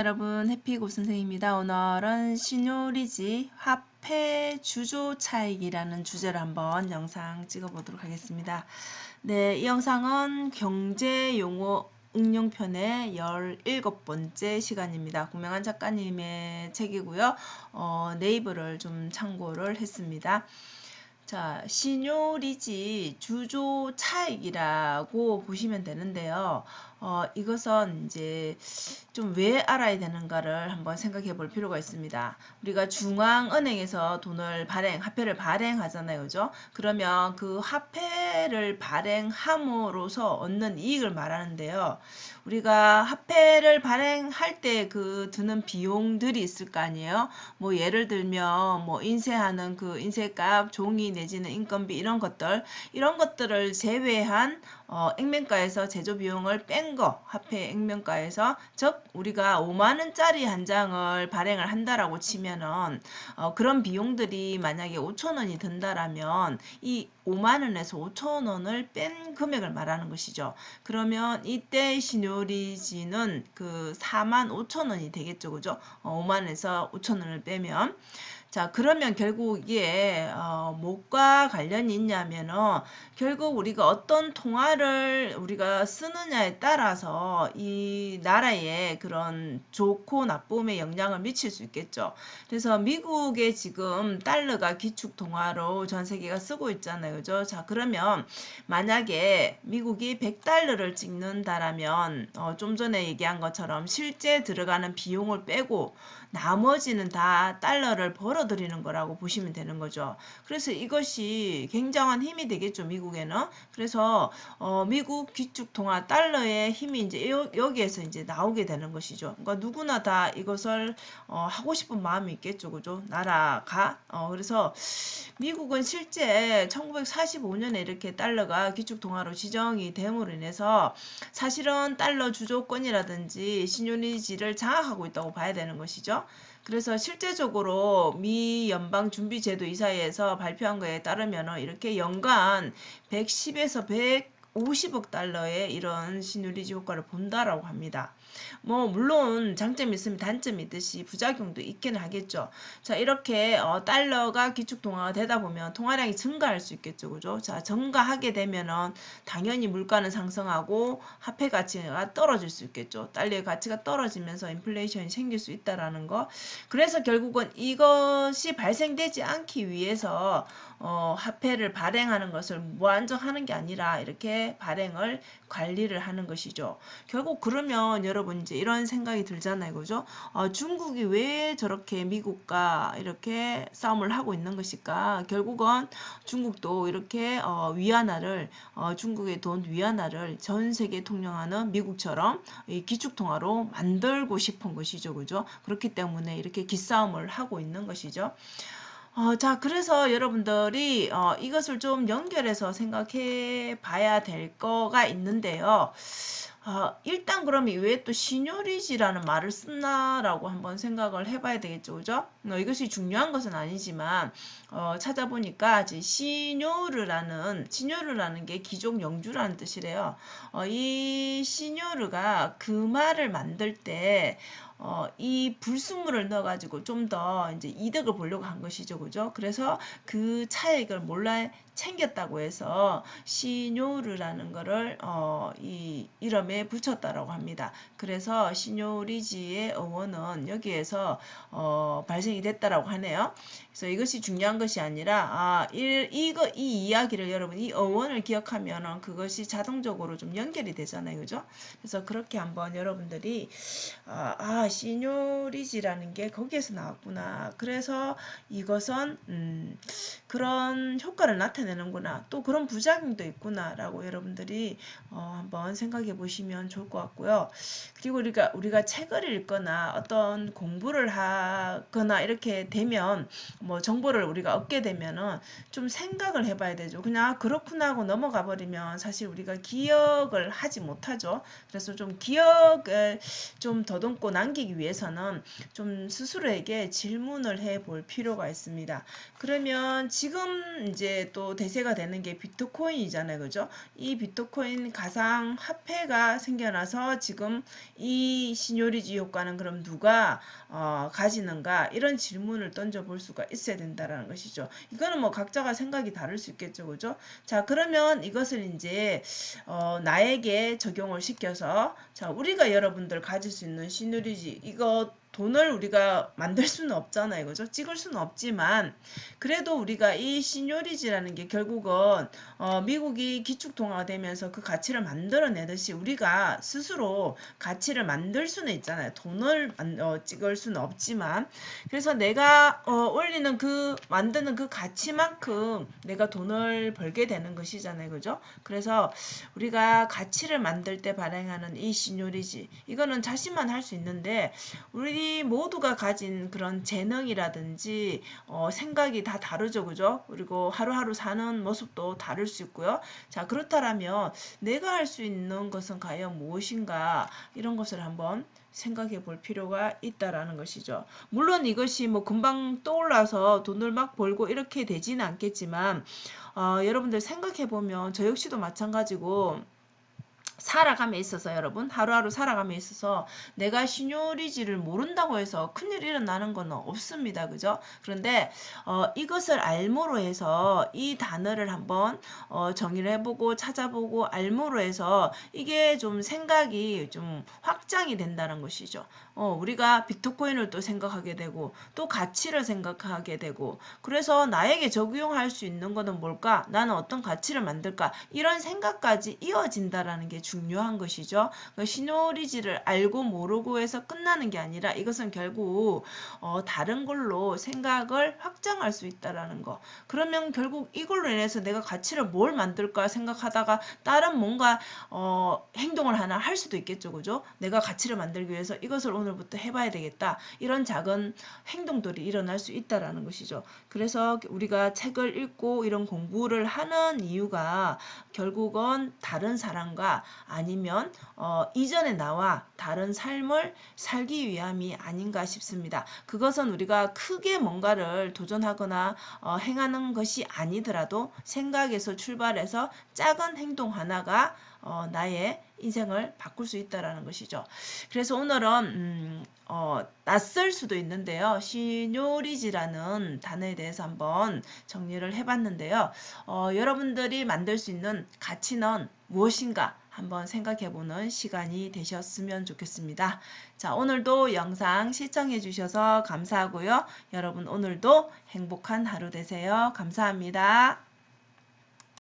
여러분, 해피고 선생입니다. 오늘은 신요리지 화폐 주조 차익이라는 주제로 한번 영상 찍어보도록 하겠습니다. 네, 이 영상은 경제용어 응용편의 17번째 시간입니다. 구명한 작가님의 책이고요. 네이버를 좀 참고를 했습니다. 자, 신요리지 주조 차익이라고 보시면 되는데요. 이것은 이제 좀 왜 알아야 되는가를 한번 생각해 볼 필요가 있습니다. 우리가 중앙은행에서 돈을 화폐를 발행하잖아요. 그죠? 그러면 그 화폐를 발행함으로써 얻는 이익을 말하는데요. 우리가 화폐를 발행할 때 그 드는 비용들이 있을 거 아니에요? 뭐 예를 들면 뭐 인쇄하는 그 인쇄값, 종이 내지는 인건비 이런 것들을 제외한 액면가에서 제조 비용을 뺀 거, 화폐 액면가에서, 즉 우리가 5만 원짜리 한 장을 발행을 한다라고 치면은 그런 비용들이 만약에 5천 원이 든다라면 이 5만 원에서 5천 원을 뺀 금액을 말하는 것이죠. 그러면 이때 신요리지는 그 4만 5천 원이 되겠죠. 그죠? 5만 원에서 5천 원을 빼면. 자, 그러면 결국 이게 뭐과 관련이 있냐면은 결국 우리가 어떤 통화를 우리가 쓰느냐에 따라서 이 나라에 그런 좋고 나쁨의 영향을 미칠 수 있겠죠. 그래서 미국에 지금 달러가 기축 통화로 전 세계가 쓰고 있잖아요. 그죠? 자, 그러면 만약에 미국이 100달러를 찍는다라면 좀 전에 얘기한 것처럼 실제 들어가는 비용을 빼고 나머지는 다 달러를 벌어들이는 거라고 보시면 되는 거죠. 그래서 이것이 굉장한 힘이 되겠죠, 미국에는. 그래서 미국 기축 통화 달러의 힘이 이제 여기에서 이제 나오게 되는 것이죠. 그러니까 누구나 다 이것을 하고 싶은 마음이 있겠죠, 그죠? 나라가. 그래서 미국은 실제 1945년에 이렇게 달러가 기축 통화로 지정이 됨으로 인해서 사실은 달러 주조권이라든지 신용리지를 장악하고 있다고 봐야 되는 것이죠. 그래서 실제적으로 미 연방준비제도 이사회에서 발표한 거에 따르면 이렇게 연간 110에서 150억 달러의 이런 신유리지 효과를 본다라고 합니다. 뭐 물론 장점이 있으면 단점이 있듯이 부작용도 있기는 하겠죠. 자, 이렇게 달러가 기축 통화가 되다 보면 통화량이 증가할 수 있겠죠. 그죠? 자, 증가하게 되면은 당연히 물가는 상승하고 화폐 가치가 떨어질 수 있겠죠. 달러의 가치가 떨어지면서 인플레이션이 생길 수 있다라는 거. 그래서 결국은 이것이 발생되지 않기 위해서 화폐를 발행하는 것을 무한정하는 게 아니라 이렇게 발행을 관리를 하는 것이죠. 결국 그러면 여러분 이제 이런 생각이 들잖아요. 그죠? 중국이 왜 저렇게 미국과 이렇게 싸움을 하고 있는 것일까? 결국은 중국도 이렇게 위안화를 중국의 돈 위안화를 전 세계 통용하는 미국처럼 이 기축통화로 만들고 싶은 것이죠. 그죠? 그렇기 때문에 이렇게 기싸움을 하고 있는 것이죠. 자, 그래서 여러분들이 이것을 좀 연결해서 생각해 봐야 될 거가 있는데요. 일단 그럼 왜 또 시뇨리지라는 말을 쓰나라고 한번 생각을 해봐야 되겠죠. 그죠? 이것이 중요한 것은 아니지만 찾아보니까 시뇨르라는 게 기종 영주라는 뜻이래요. 이 시뇨르가 그 말을 만들 때 이 불순물을 넣어가지고 좀 더 이제 이득을 보려고 한 것이죠. 그죠? 그래서 그 차익을 몰래 챙겼다고 해서 시뇨르라는 거를 이 이름에 붙였다라고 합니다. 그래서 시뇨리지의 어원은 여기에서 발생이 됐다라고 하네요. 그래서 이것이 중요한 것이 아니라 이 이야기를 여러분 이 어원을 기억하면은 그것이 자동적으로 좀 연결이 되잖아요. 그죠? 그래서 그렇게 한번 여러분들이 시뇨리지라는 게 거기에서 나왔구나. 그래서 이것은 그런 효과를 나타내는구나. 또 그런 부작용도 있구나. 라고 여러분들이 한번 생각해 보시면 좋을 것 같고요. 그리고 우리가 책을 읽거나 어떤 공부를 하거나 이렇게 되면 뭐 정보를 우리가 얻게 되면은 좀 생각을 해봐야 되죠. 그냥 그렇구나 하고 넘어가 버리면 사실 우리가 기억을 하지 못하죠. 그래서 좀 기억을 좀 더듬고 남기 생기기 위해서는 좀 스스로에게 질문을 해볼 필요가 있습니다. 그러면 지금 이제 또 대세가 되는 게 비트코인이잖아요. 그죠? 이 비트코인 가상화폐가 생겨나서 지금 이 시놉리지 효과는 그럼 누가 가지는가, 이런 질문을 던져볼 수가 있어야 된다라는 것이죠. 이거는 뭐 각자가 생각이 다를 수 있겠죠. 그죠? 자, 그러면 이것을 이제 나에게 적용을 시켜서, 자, 우리가 여러분들 가질 수 있는 시놉리지, 이거 돈을 우리가 만들 수는 없잖아요. 그죠? 찍을 수는 없지만 그래도 우리가 이 시놉리지라는 게 결국은 미국이 기축통화가 되면서 그 가치를 만들어내듯이 우리가 스스로 가치를 만들 수는 있잖아요. 돈을 찍을 수는 없지만, 그래서 내가 올리는 만드는 그 가치만큼 내가 돈을 벌게 되는 것이잖아요. 그죠? 그래서 우리가 가치를 만들 때 발행하는 이 시놉리지, 이거는 자신만 할 수 있는데 우리 모두가 가진 그런 재능이라든지 생각이 다 다르죠. 그죠? 그리고 하루하루 사는 모습도 다를 수 있고요. 자, 그렇다면 내가 할 수 있는 것은 과연 무엇인가, 이런 것을 한번 생각해 볼 필요가 있다라는 것이죠. 물론 이것이 뭐 금방 떠올라서 돈을 막 벌고 이렇게 되지는 않겠지만 여러분들 생각해 보면 저 역시도 마찬가지고, 살아감에 있어서 여러분, 하루하루 살아감에 있어서 내가 시놉리지를 모른다고 해서 큰일 일어나는 건 없습니다. 그죠? 그런데 이것을 알모로 해서 이 단어를 한번 정의를 해보고 찾아보고 알모로 해서 이게 좀 생각이 좀 확장이 된다는 것이죠. 우리가 비트코인을 또 생각하게 되고 또 가치를 생각하게 되고, 그래서 나에게 적용할 수 있는 것은 뭘까? 나는 어떤 가치를 만들까? 이런 생각까지 이어진다라는 게 중요한 것이죠. 시놉리지를 알고 모르고 해서 끝나는 게 아니라 이것은 결국 다른 걸로 생각을 확장할 수 있다라는 거. 그러면 결국 이걸로 인해서 내가 가치를 뭘 만들까 생각하다가 다른 뭔가 행동을 하나 할 수도 있겠죠. 그죠? 내가 가치를 만들기 위해서 이것을 오늘부터 해봐야 되겠다. 이런 작은 행동들이 일어날 수 있다라는 것이죠. 그래서 우리가 책을 읽고 이런 공부를 하는 이유가 결국은 다른 사람과 아니면 이전에 나와 다른 삶을 살기 위함이 아닌가 싶습니다. 그것은 우리가 크게 뭔가를 도전하거나 행하는 것이 아니더라도 생각에서 출발해서 작은 행동 하나가 나의 인생을 바꿀 수 있다라는 것이죠. 그래서 오늘은 낯설 수도 있는데요. 시놉리지라는 단어에 대해서 한번 정리를 해봤는데요. 여러분들이 만들 수 있는 가치는 무엇인가 한번 생각해보는 시간이 되셨으면 좋겠습니다. 자, 오늘도 영상 시청해 주셔서 감사하고요. 여러분 오늘도 행복한 하루 되세요. 감사합니다.